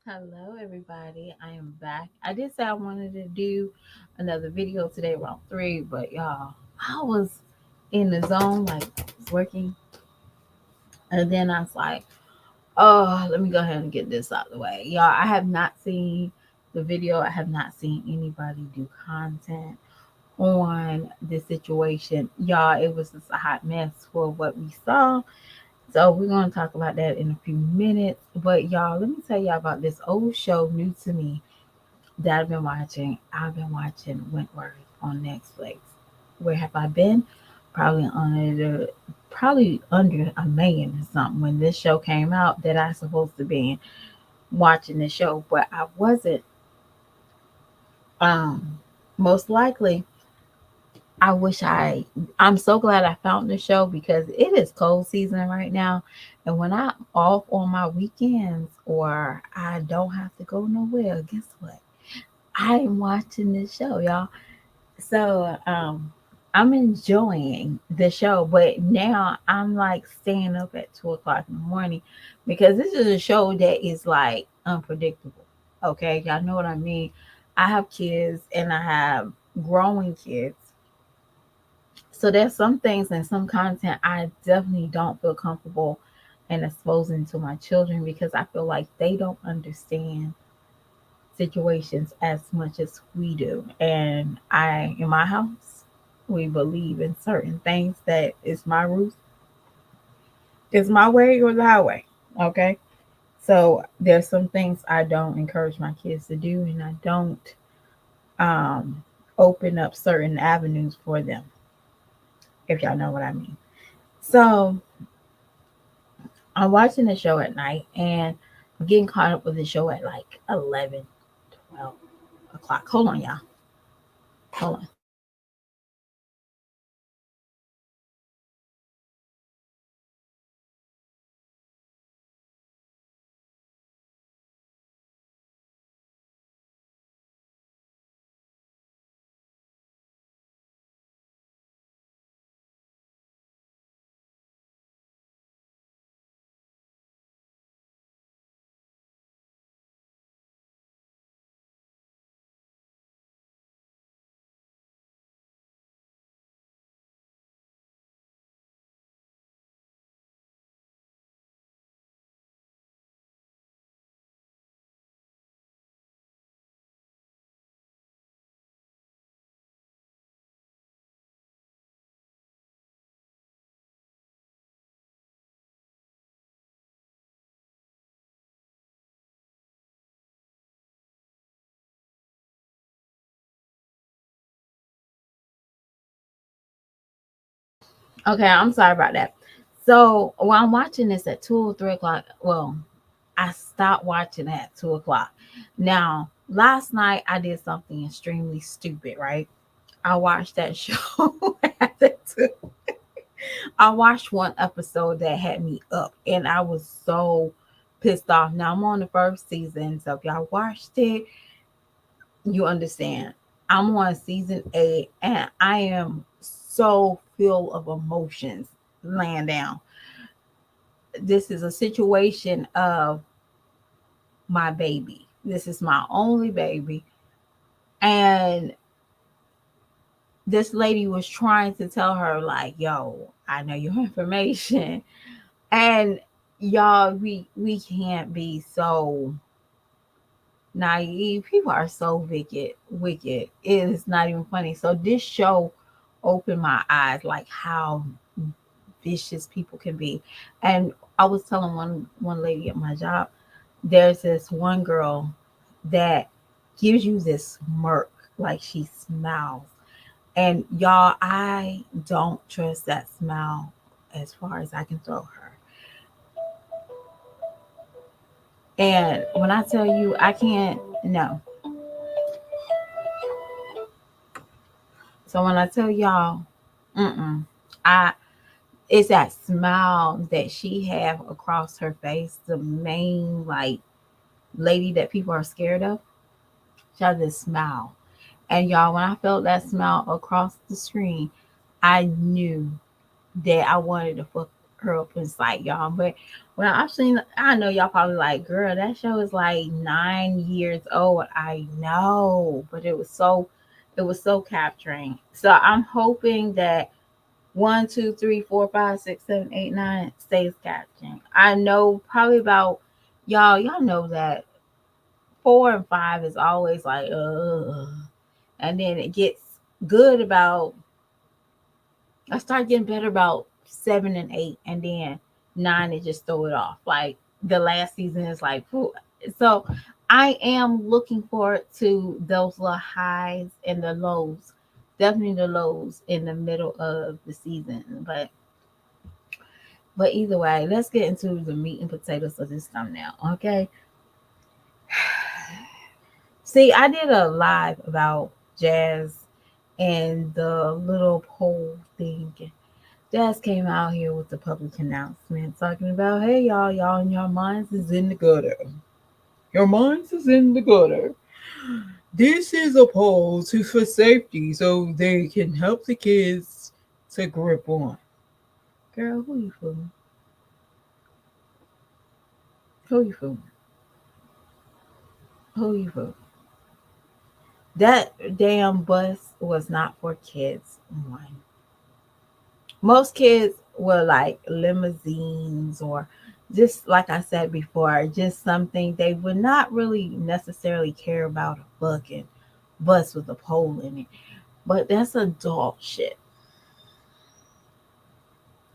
Hello, everybody. I am back. I did say I wanted to do another video today around 3, but y'all, I was in the zone, like I was working, and then I was like, oh, let me go ahead and get this out of the way. Y'all, I have not seen the video, I have not seen anybody do content on this situation. Y'all, it was just a hot mess for what we saw. So we're going to talk about that in a few minutes. But y'all, let me tell y'all about this old show new to me that I've been watching. I've been watching Wentworth on Netflix. Where have I been? Probably under a million or something when this show came out that I supposed to be watching the show, but I wasn't. Um, Most likely, I wish I. I'm so glad I found the show because it is cold season right now, and when I'm off on my weekends or I don't have to go nowhere, guess what? I am watching this show, y'all. So I'm enjoying the show, but now I'm like staying up at 2 o'clock in the morning because this is a show that is like unpredictable. Okay, y'all know what I mean. I have kids and I have growing kids. So there's some things and some content I definitely don't feel comfortable in exposing to my children because I feel like they don't understand situations as much as we do. And in my house, we believe in certain things that is my rules, it's my way or the highway. Okay. So there's some things I don't encourage my kids to do, and I don't um, open up certain avenues for them, if y'all know what I mean. So I'm watching the show at night and I'm getting caught up with the show at like 11, 12 o'clock. Hold on, y'all. Hold on. Okay, I'm sorry about that. So while I'm watching this at 2 or 3 o'clock, well, I stopped watching at 2 o'clock. Now, last night I did something extremely stupid, right? I watched that show at the two. I watched one episode that had me up, and I was so pissed off. Now I'm on the first season, so if y'all watched it, you understand. I'm on season 8, and I am so full of emotions laying down. This is a situation of my baby. This is my only baby. And this lady was trying to tell her, like, yo, I know your information. And y'all, we can't be so naive. People are so wicked. It is not even funny. So this show opened my eyes like how vicious people can be. And I was telling one lady at my job, there's this one girl that gives you this smirk, like she smiles. And y'all, I don't trust that smile as far as I can throw her. And when I tell you I can't, no. So when I tell y'all, I it's that smile that she have across her face, the main like lady that people are scared of. She has this smile. And y'all, when I felt that smile across the screen, I knew that I wanted to fuck her up in sight, y'all. But when I've seen, I know y'all probably like, girl, that show is like 9 years old. I know, but it was so capturing. So I'm hoping that 1, 2, 3, 4, 5, 6, 7, 8, 9 stays capturing. I know probably about y'all know that 4 and 5 is always like, and then it gets good about, I start getting better about 7 and 8, and then 9 it just throw it off. Like the last season is like, whew. So I am looking forward to those little highs and the lows. Definitely the lows in the middle of the season. But either way, let's get into the meat and potatoes of this thumbnail. Okay. See, I did a live about Jazz and the little poll thing. Jazz came out here with the public announcement talking about, hey y'all, and your minds is in the gutter. Your minds is in the gutter. This is a poll for safety so they can help the kids to grip on. Girl, who you fooling? Who you fooling? Who you fooling? That damn bus was not for kids. One. Most kids were like limousines, or just like I said before, just something they would not really necessarily care about, a bucket bus with a pole in it. But that's adult shit.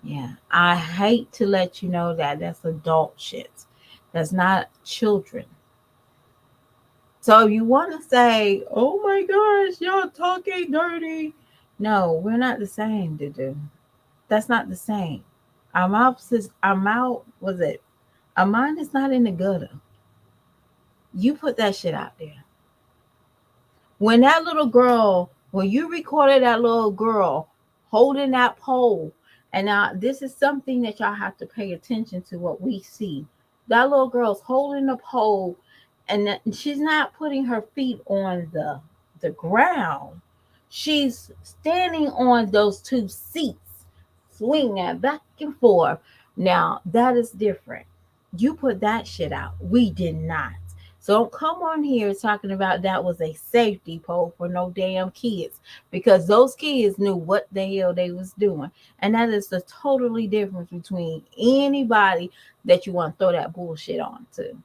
Yeah. I hate to let you know that that's adult shit. That's not children. So if you want to say, oh my gosh, y'all talking dirty. No, we're not the same, dude. That's not the same. Our mouth was it? Our mind is not in the gutter. You put that shit out there. When that little girl, when you recorded that little girl holding that pole, and now this is something that y'all have to pay attention to what we see. That little girl's holding the pole, and she's not putting her feet on the ground. She's standing on those two seats, swinging back and forth. Now that is different. You put that shit out. We did not. So don't come on here talking about that was a safety pole for no damn kids, because those kids knew what the hell they was doing. And that is the totally difference between anybody that you want to throw that bullshit on to.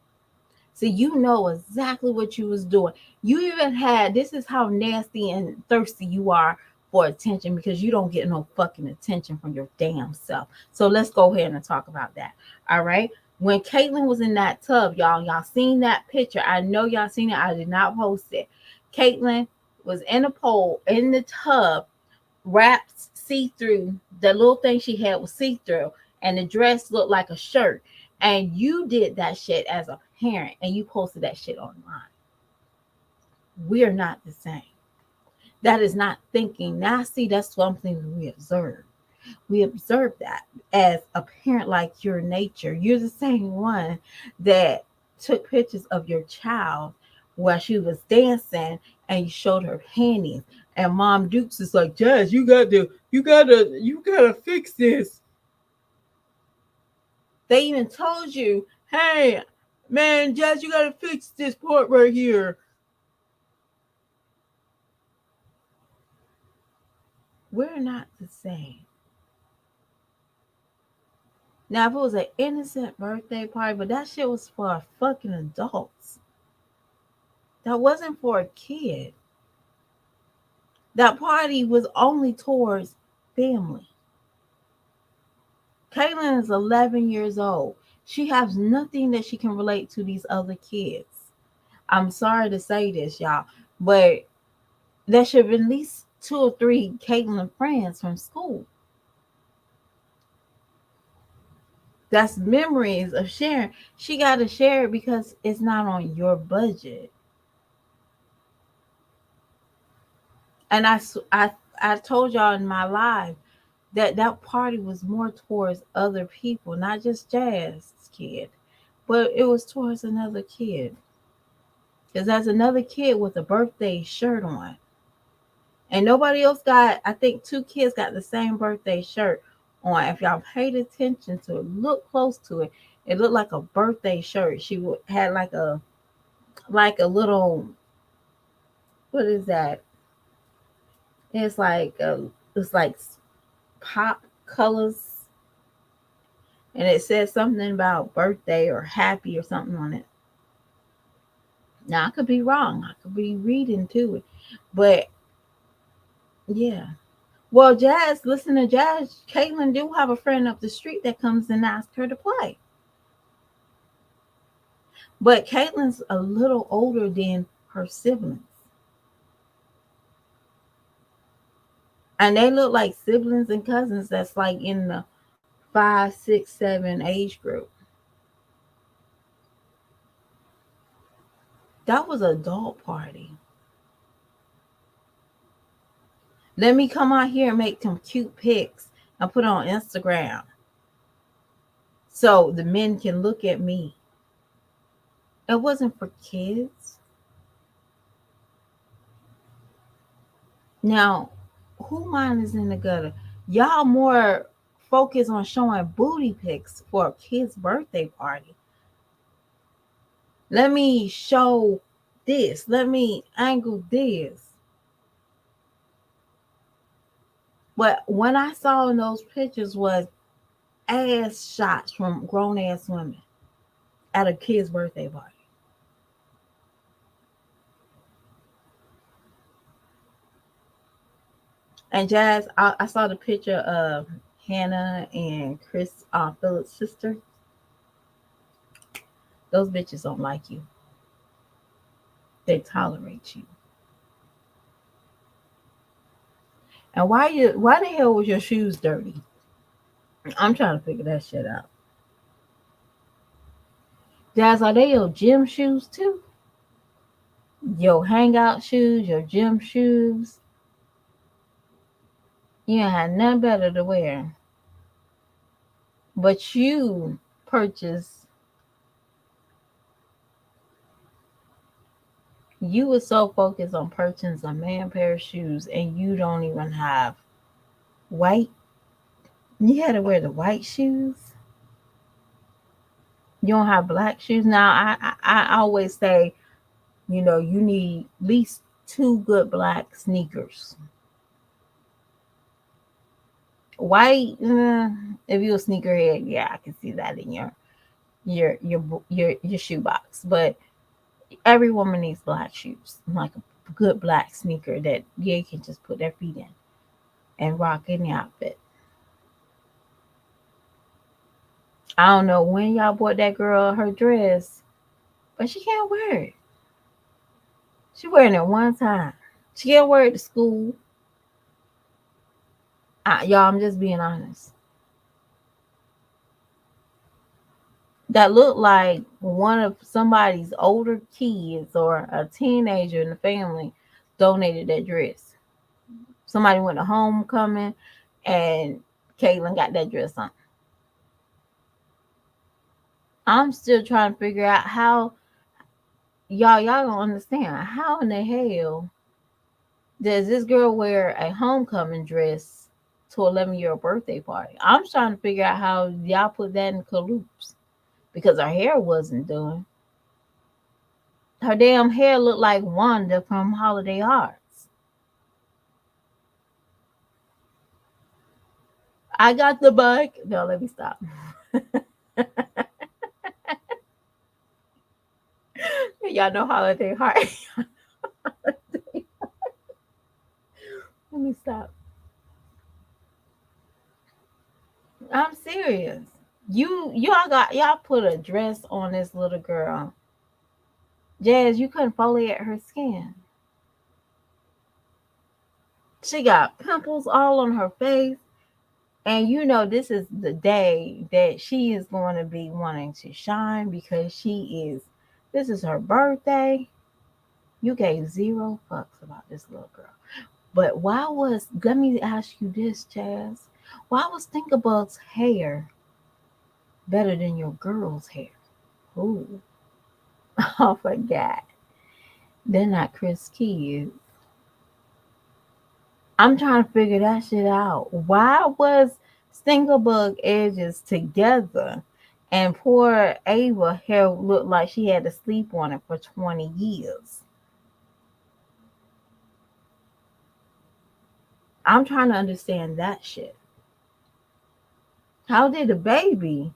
See, you know exactly what you was doing. You even had, this is how nasty and thirsty you are for attention, because you don't get no fucking attention from your damn self. So let's go ahead and talk about that. All right. When Caitlin was in that tub, y'all seen that picture. I know y'all seen it. I did not post it. Caitlin was in a pole in the tub, wrapped see-through. The little thing she had was see-through, and the dress looked like a shirt. And you did that shit as a parent, and you posted that shit online. We're not the same. That is not thinking nasty. That's something we observe. We observe that as a parent, like your nature. You're the same one that took pictures of your child while she was dancing, and you showed her panties. And Mom Dukes is like, Jazz, you gotta fix this. They even told you, hey, man, Jazz, you gotta fix this part right here. We're not the same. Now, if it was an innocent birthday party, but that shit was for fucking adults. That wasn't for a kid. That party was only towards family. Caitlin is 11 years old. She has nothing that she can relate to these other kids. I'm sorry to say this, y'all, but there should have been at least 2 or 3 Caitlin friends from school. That's memories of sharing. She got to share it because it's not on your budget. And I told y'all in my live that that party was more towards other people, not just Jazz's kid, but it was towards another kid. Because there's another kid with a birthday shirt on. And nobody else got, I think 2 kids got the same birthday shirt on. If y'all paid attention to it, look close to it. It looked like a birthday shirt. Had like a little, what is that? It's like it's like pop colors, and it says something about birthday or happy or something on it. Now I could be wrong. I could be reading to it, but yeah. Well, Jazz, listen to Jazz. Caitlin do have a friend up the street that comes and asks her to play. But Caitlin's a little older than her siblings. And they look like siblings and cousins that's like in the 5, 6, 7 age group. That was an adult party. Let me come out here and make some cute pics and put on Instagram so the men can look at me. It wasn't for kids. Now, who mind is in the gutter? Y'all more focus on showing booty pics for a kid's birthday party. Let me show this. Let me angle this. But when I saw in those pictures was ass shots from grown ass women at a kid's birthday party. And Jazz, I saw the picture of Hannah and Chris Phillips' sister. Those bitches don't like you. They tolerate you. And why the hell was your shoes dirty? I'm trying to figure that shit out. Jazz, are they your gym shoes too? Your hangout shoes, your gym shoes? You ain't had nothing better to wear. But you purchased, you were so focused on purchasing a man pair of shoes and you don't even have white. You had to wear the white shoes. You don't have black shoes. Now, I always say, you need at least two good black sneakers. White, if you're a sneakerhead, yeah, I can see that in your shoebox. But every woman needs black shoes, like a good black sneaker that they can just put their feet in and rock any outfit. I don't know when y'all bought that girl her dress, but she can't wear it. She wearing it one time. She can't wear it to school. Y'all, I'm just being honest. That looked like one of somebody's older kids or a teenager in the family donated that dress. Somebody went to homecoming and Caitlin got that dress on. I'm still trying to figure out how y'all don't understand. How in the hell does this girl wear a homecoming dress to 11-year-old birthday party? I'm trying to figure out how y'all put that in cahoots because her hair wasn't done. Her damn hair looked like Wanda from Holiday Hearts. I got the bike. No, let me stop. Y'all know Holiday Hearts. Let me stop. I'm serious. Y'all put a dress on this little girl. Jazz, you couldn't foliate her skin. She got pimples all on her face. And this is the day that she is going to be wanting to shine because this is her birthday. You gave zero fucks about this little girl. But let me ask you this, Jazz. Why was Thinkabug's hair better than your girl's hair? Ooh, I forgot. They're not Chris kids. I'm trying to figure that shit out. Why was single bug edges together. And poor Ava hair looked like she had to sleep on it for 20 years. I'm trying to understand that shit. How did the baby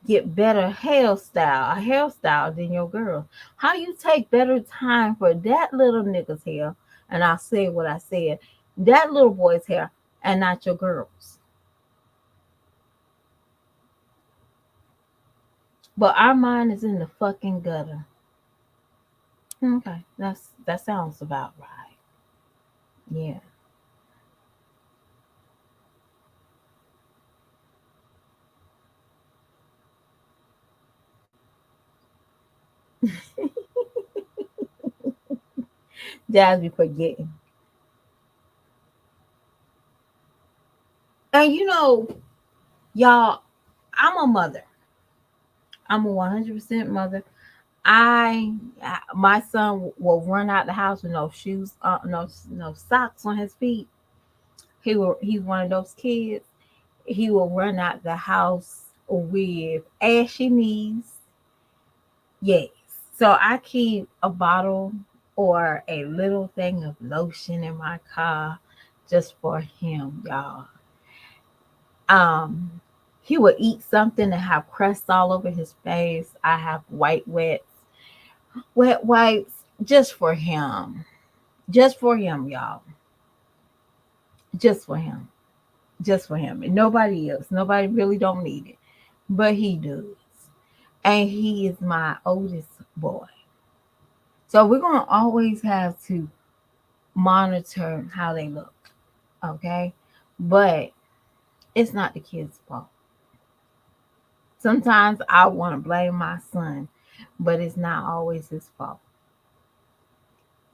get better hairstyle than your girl? How you take better time for that little nigga's hair, and I said what I said, that little boy's hair, and not your girl's? But our mind is in the fucking gutter. Okay, that sounds about right. Yeah. Jazz be forgetting. And y'all, I'm a mother. I'm a 100% mother. My son will run out the house with no shoes, no socks on his feet. He's one of those kids. He will run out the house with ashy knees. Yes. So I keep a bottle or a little thing of lotion in my car just for him, y'all. Um, he will eat something and have crust all over his face. I have wet wipes just for him. Just for him, y'all. Just for him. Just for him. And nobody else. Nobody really don't need it. But he does. And he is my oldest boy. So we're gonna always have to monitor how they look. Okay. But it's not the kid's fault. Sometimes I want to blame my son, but it's not always his fault.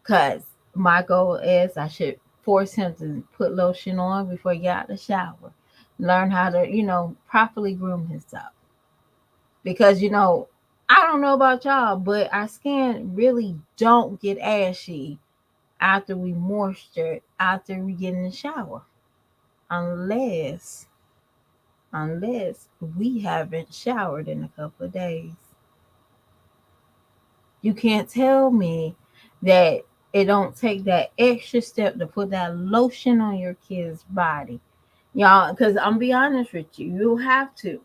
Because my goal is I should force him to put lotion on before he got out the shower. Learn how to, properly groom himself. Because, I don't know about y'all, but our skin really don't get ashy after we moisture, after we get in the shower. Unless, unless we haven't showered in a couple of days. You can't tell me that it don't take that extra step to put that lotion on your kid's body. Y'all, because I'm be honest with you, you have to.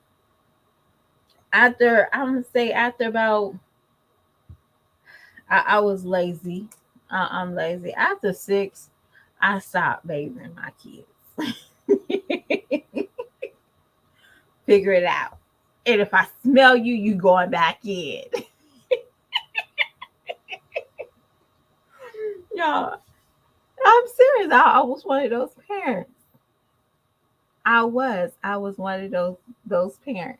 I'm gonna say after about, I was lazy. I'm lazy. After 6, I stopped bathing my kids. Figure it out. And if I smell you, you going back in. Y'all, I'm serious. I was one of those parents. I was one of those parents.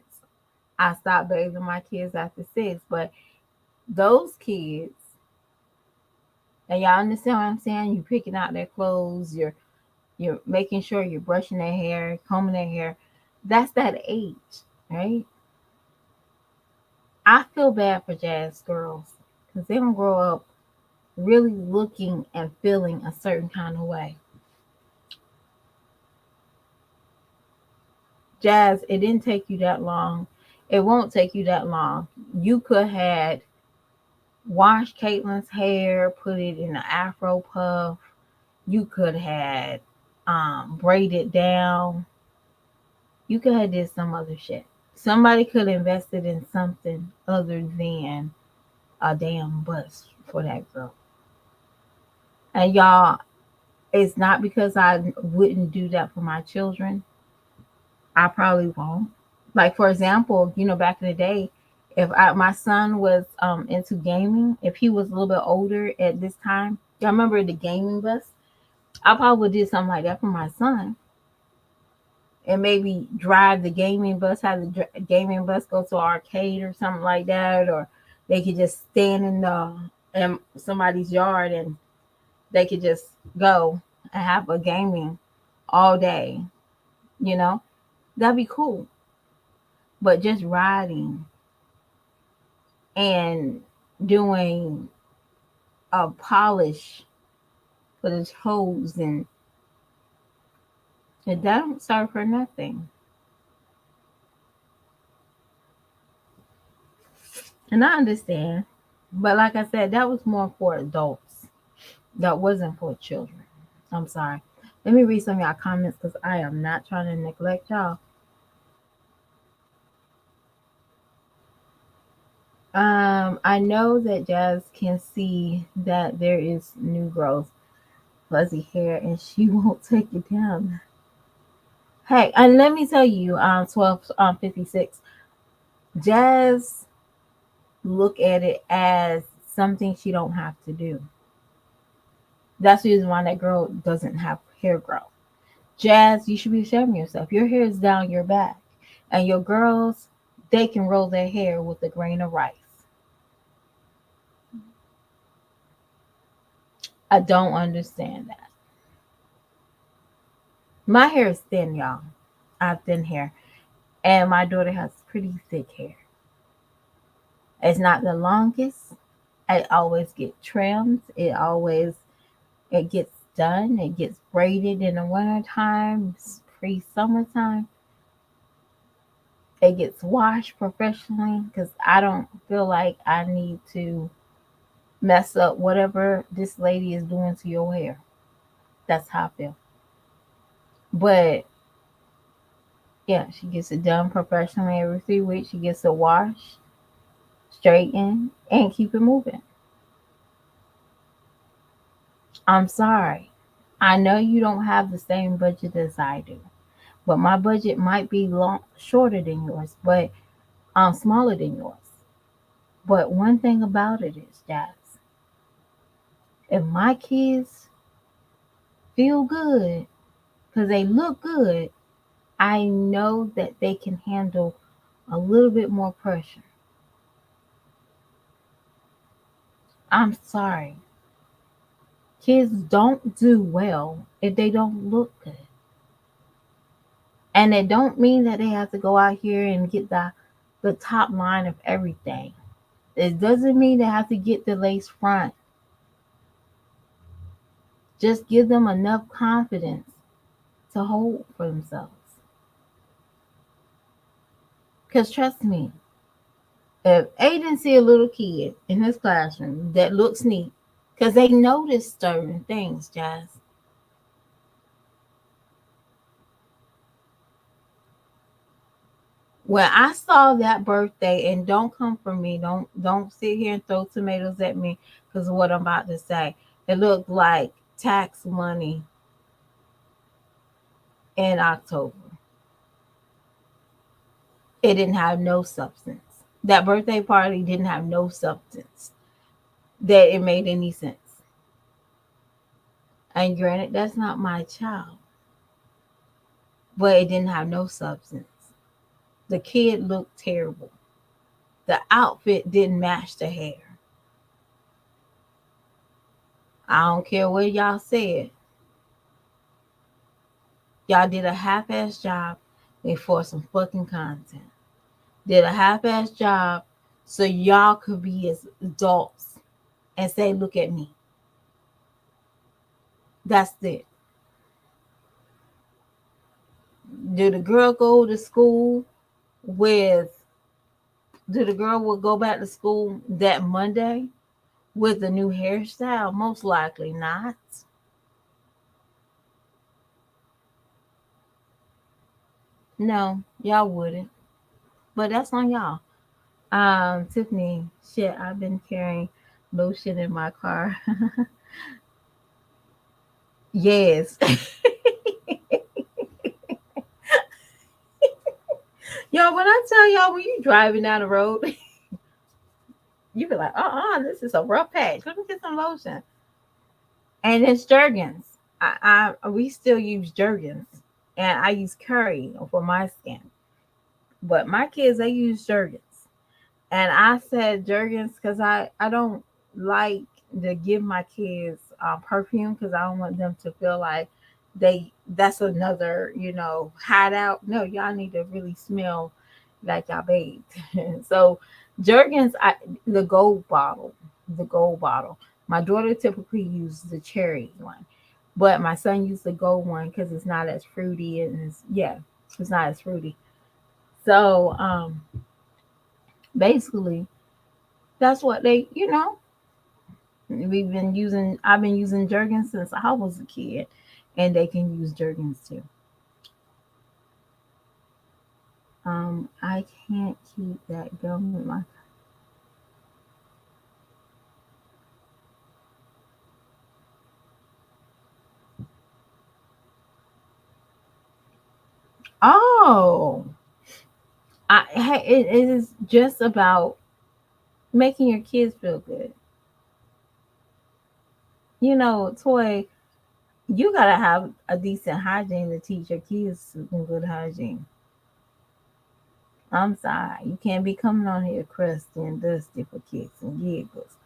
I stopped bathing my kids after 6, but those kids, and y'all understand what I'm saying? You picking out their clothes, you're making sure you're brushing their hair, combing their hair. That's that age, right? I feel bad for jazz girls because they don't grow up really looking and feeling a certain kind of way. Jazz, it didn't take you that long. It won't take you that long. You could have washed Caitlin's hair, put it in an afro puff. You could have braided down. You could have did some other shit. Somebody could have invested in something other than a damn bus for that girl. And y'all, it's not because I wouldn't do that for my children. I probably won't. Like for example, back in the day, if my son was into gaming, if he was a little bit older at this time, y'all remember the gaming bus? I probably would do something like that for my son, and maybe drive the gaming bus, have the gaming bus go to an arcade or something like that, or they could just stand in somebody's yard and they could just go and have a gaming all day. You know, that'd be cool. But just riding and doing a polish for the toes and it don't serve for nothing. And I understand. But like I said, that was more for adults. That wasn't for children. I'm sorry. Let me read some of y'all comments because I am not trying to neglect y'all. I know that Jazz can see that there is new growth, fuzzy hair, and she won't take it down. Hey, and let me tell you, 1256, Jazz look at it as something she don't have to do. That's the reason why that girl doesn't have hair growth. Jazz, you should be ashamed of yourself. Your hair is down your back. And your girls, they can roll their hair with a grain of rice. I don't understand that. My hair is thin, y'all. I have thin hair. And my daughter has pretty thick hair. It's not the longest. It always gets trimmed. It gets done. It gets braided in the wintertime, pre-summertime. It gets washed professionally because I don't feel like I need to mess up whatever this lady is doing to your hair. That's how I feel. But yeah, she gets it done professionally every 3 weeks. She gets it washed, straightened, and keep it moving. I'm sorry. I know you don't have the same budget as I do, but my budget might be shorter than yours, but smaller than yours. But one thing about it is, Jazz, if my kids feel good because they look good, I know that they can handle a little bit more pressure. I'm sorry. Kids don't do well if they don't look good. And it don't mean that they have to go out here and get the top line of everything. It doesn't mean they have to get the lace front. Just give them enough confidence to hold for themselves. Because trust me, if Aiden see a little kid in his classroom that looks neat, because they notice certain things, Jazz. When I saw that birthday, and don't come for me, don't sit here and throw tomatoes at me because of what I'm about to say. It looked like tax money in October. It didn't have no substance. That birthday party didn't have no substance that it made any sense. And granted, that's not my child, but it didn't have no substance. The kid looked terrible. The outfit didn't match the hair. I don't care what y'all said. Y'all did a half-ass job for some fucking content. Did a half-ass job so y'all could be as adults and say, look at me. That's it. Did the girl go to school with, did the girl will go back to school that Monday with a new hairstyle? Most likely not. No, y'all wouldn't. But that's on y'all. Tiffany, shit, I've been carrying lotion in my car. Yes. Yo, when I tell y'all when you driving down the road, you be like, this is a rough patch. Let me get some lotion. And it's Jurgens. We still use Jurgens. And I use curry for my skin. But my kids, they use Jurgens. And I said Jurgens because I don't like to give my kids perfume because I don't want them to feel like that's another, hideout. No, y'all need to really smell like y'all bathed. So Jergens, the gold bottle. My daughter typically uses the cherry one, but my son used the gold one because it's not as fruity and it's not as fruity. So basically That's what I've been using Jurgens since I was a kid, and they can use Jurgens too. I can't keep that going. Oh, it is just about making your kids feel good. Toy, you gotta have a decent hygiene to teach your kids some good hygiene. I'm sorry, you can't be coming on here crusty and dusty for kicks and giggles.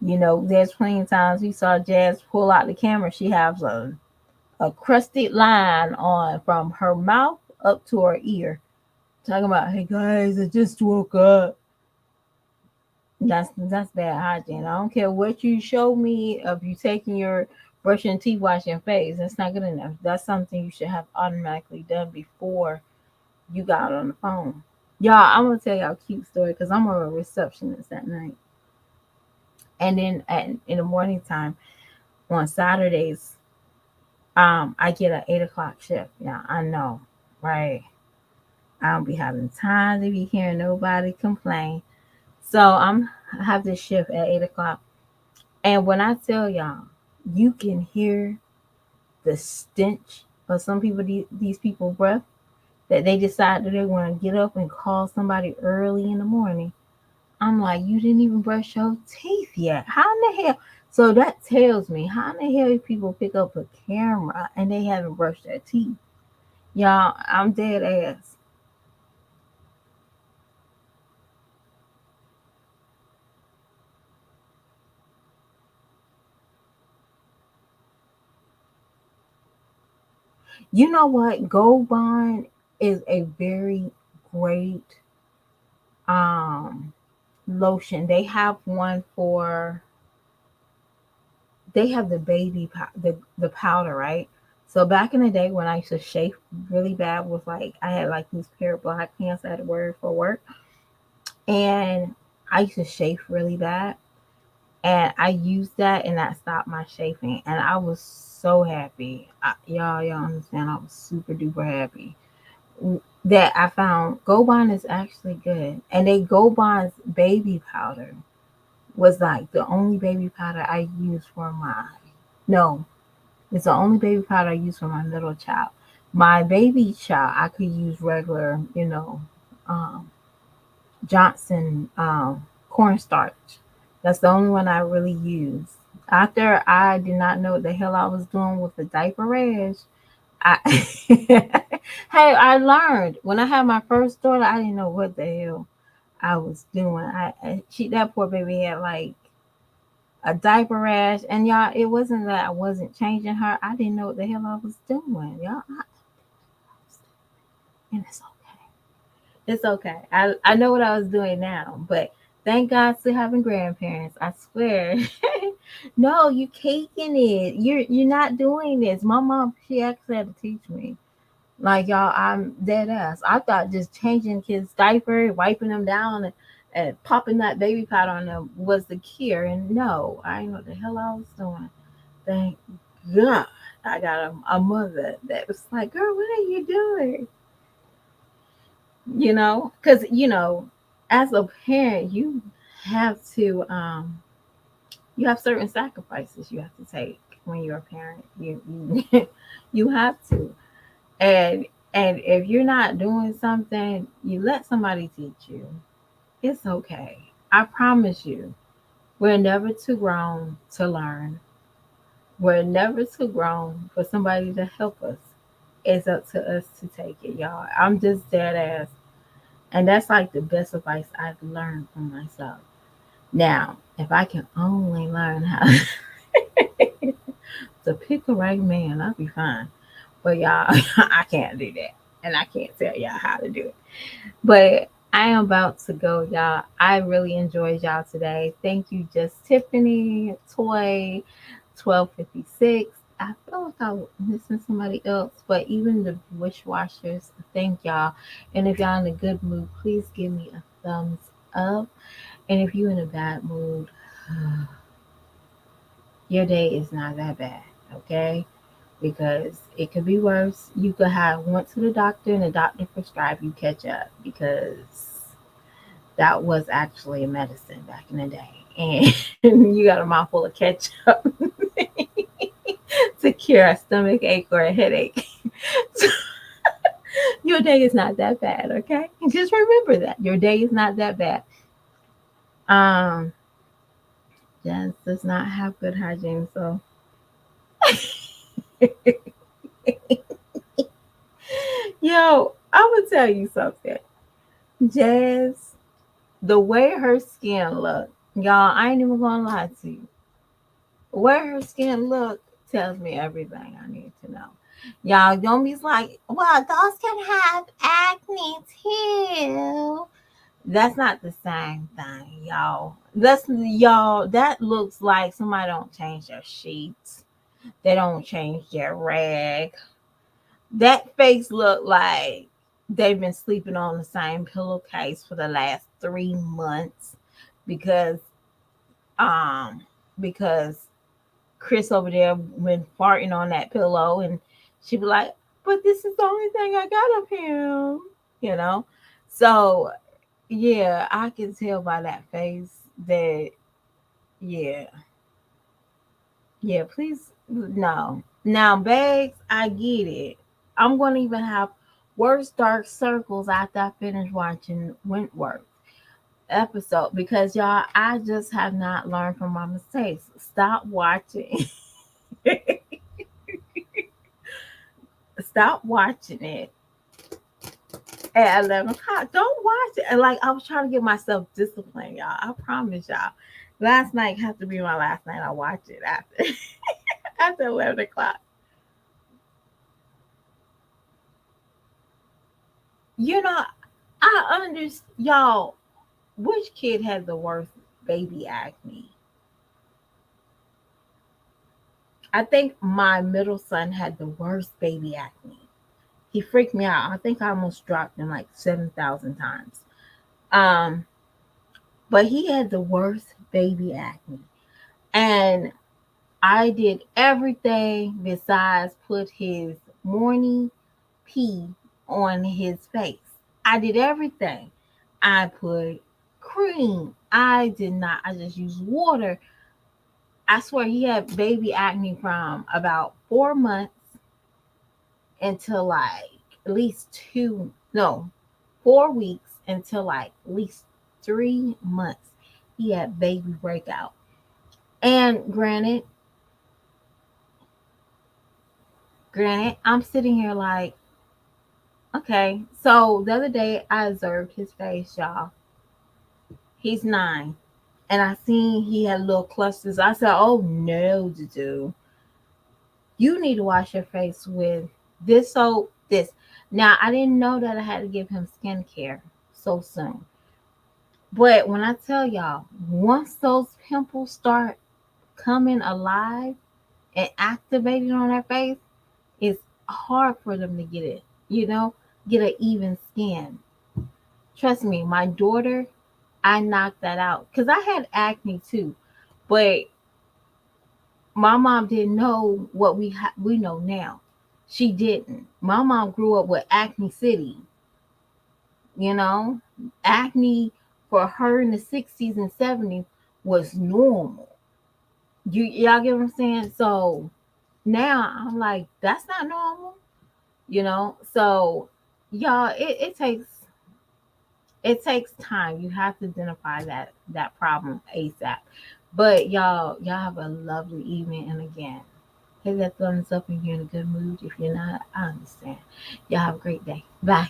There's plenty of times we saw Jazz pull out the camera. She has a crusty line on from her mouth up to her ear, talking about, "Hey guys, I just woke up." That's bad hygiene. I don't care what you show me of you taking your brushing teeth, washing your face. That's not good enough. That's something you should have automatically done before you got on the phone. Y'all, I'm gonna tell y'all a cute story because I'm a receptionist at night, and then in the morning time on Saturdays, I get an 8 o'clock shift. Yeah, I know, right? I don't be having time to be hearing nobody complain. So I have this shift at 8 o'clock. And when I tell y'all, you can hear the stench of some people, these people breath, that they decide that they want to get up and call somebody early in the morning. I'm like, you didn't even brush your teeth yet. How in the hell? So that tells me how in the hell people pick up a camera and they haven't brushed their teeth. Y'all, I'm dead ass. You know what? Gold Bond is a very great um lotion. They have the the powder, right? So back in the day when I used to shave really bad with like I had like these pair of black pants I had to wear for work, and I used to shave really bad, and I used that and that stopped my chafing, and I was so happy. Y'all understand? I was super duper happy that I found Go Bond is actually good, and they Go Bond's baby powder was like the only baby powder I used for my no, it's the only baby powder I use for my little child. My baby child, I could use regular, um, Johnson cornstarch. That's the only one I really use. After I did not know what the hell I was doing with the diaper rash, I hey, I learned when I had my first daughter. I didn't know what the hell I was doing. That poor baby had like a diaper rash, and y'all, it wasn't that I wasn't changing her. I didn't know what the hell I was doing, y'all. And it's okay. I know what I was doing now, but thank God to having grandparents. I swear. No, you caking it. You're not doing this. My mom, she actually had to teach me. Like y'all, I'm dead ass. I thought just changing kids' diaper, wiping them down, and popping that baby powder on them was the cure. And no, I didn't know what the hell I was doing. Thank God I got a mother that was like, "Girl, what are you doing?" Because as a parent, have to you have certain sacrifices you have to take when you're a parent. You you have to, and if you're not doing something, you let somebody teach you. It's okay. I promise you, we're never too grown to learn. We're never too grown for somebody to help us. It's up to us to take it, y'all. I'm just dead ass. And that's like the best advice I've learned from myself. Now, if I can only learn how to pick the right man, I'll be fine. But y'all, I can't do that. And I can't tell y'all how to do it. But I am about to go, y'all. I really enjoyed y'all today. Thank you, Just Tiffany, Toy, 1256. I feel like I was missing somebody else, but even the wishwashers, thank y'all. And if y'all in a good mood, please give me a thumbs up. And if you're in a bad mood, your day is not that bad, okay? Because it could be worse. You could have went to the doctor and the doctor prescribed you ketchup because that was actually a medicine back in the day. And you got a mouthful of ketchup to cure a stomach ache or a headache. So your day is not that bad, okay? Just remember that. Your day is not that bad. Um, Jazz does not have good hygiene, so yo, I would tell you something. Jazz, the way her skin look, y'all, I ain't even gonna lie to you. Where her skin look tells me everything I need to know. Y'all don't be like, well, those can have acne too. That's not the same thing, y'all. That looks like somebody don't change their sheets. They don't change their rag. That face look like they've been sleeping on the same pillowcase for the last 3 months because um because Chris over there been farting on that pillow, and she'd be like, but this is the only thing I got of him, you know? So yeah, I can tell by that face that yeah, yeah, please no. Now bags, I get it. I'm gonna even have worse dark circles after I finish watching Wentworth episode because y'all, I just have not learned from my mistakes. Stop watching. Stop watching it at 11 o'clock. Don't watch it. And like, I was trying to get myself disciplined, y'all. I promise y'all. Last night has to be my last night. I watch it after after 11 o'clock. You know, I understand, y'all. Which kid had the worst baby acne? I think my middle son had the worst baby acne. He freaked me out. I think I almost dropped him like 7,000 times. Um, but he had the worst baby acne. And I did everything besides put his morning pee on his face. I did everything. I put cream. I did not. I just used water. I swear he had baby acne from about 4 months until like at least two, no, 4 weeks until like at least 3 months. He had baby breakout. And granted, I'm sitting here like, okay. So the other day I observed his face, y'all. He's 9. And I seen he had little clusters. I said, oh no, Dudu. You need to wash your face with this soap, this. Now I didn't know that I had to give him skincare so soon. But when I tell y'all, once those pimples start coming alive and activated on their face, it's hard for them to get it, get an even skin. Trust me, my daughter, I knocked that out because I had acne too, but my mom didn't know what we know now. She didn't. My mom grew up with acne city, you know, acne for her in the 60s and 70s was normal. Y'all get what I'm saying? So now I'm like, that's not normal. So y'all, it takes time. You have to identify that problem ASAP. But y'all have a lovely evening, and again, hit that thumbs up if you're in a good mood. If you're not, I understand. Y'all have a great day. Bye.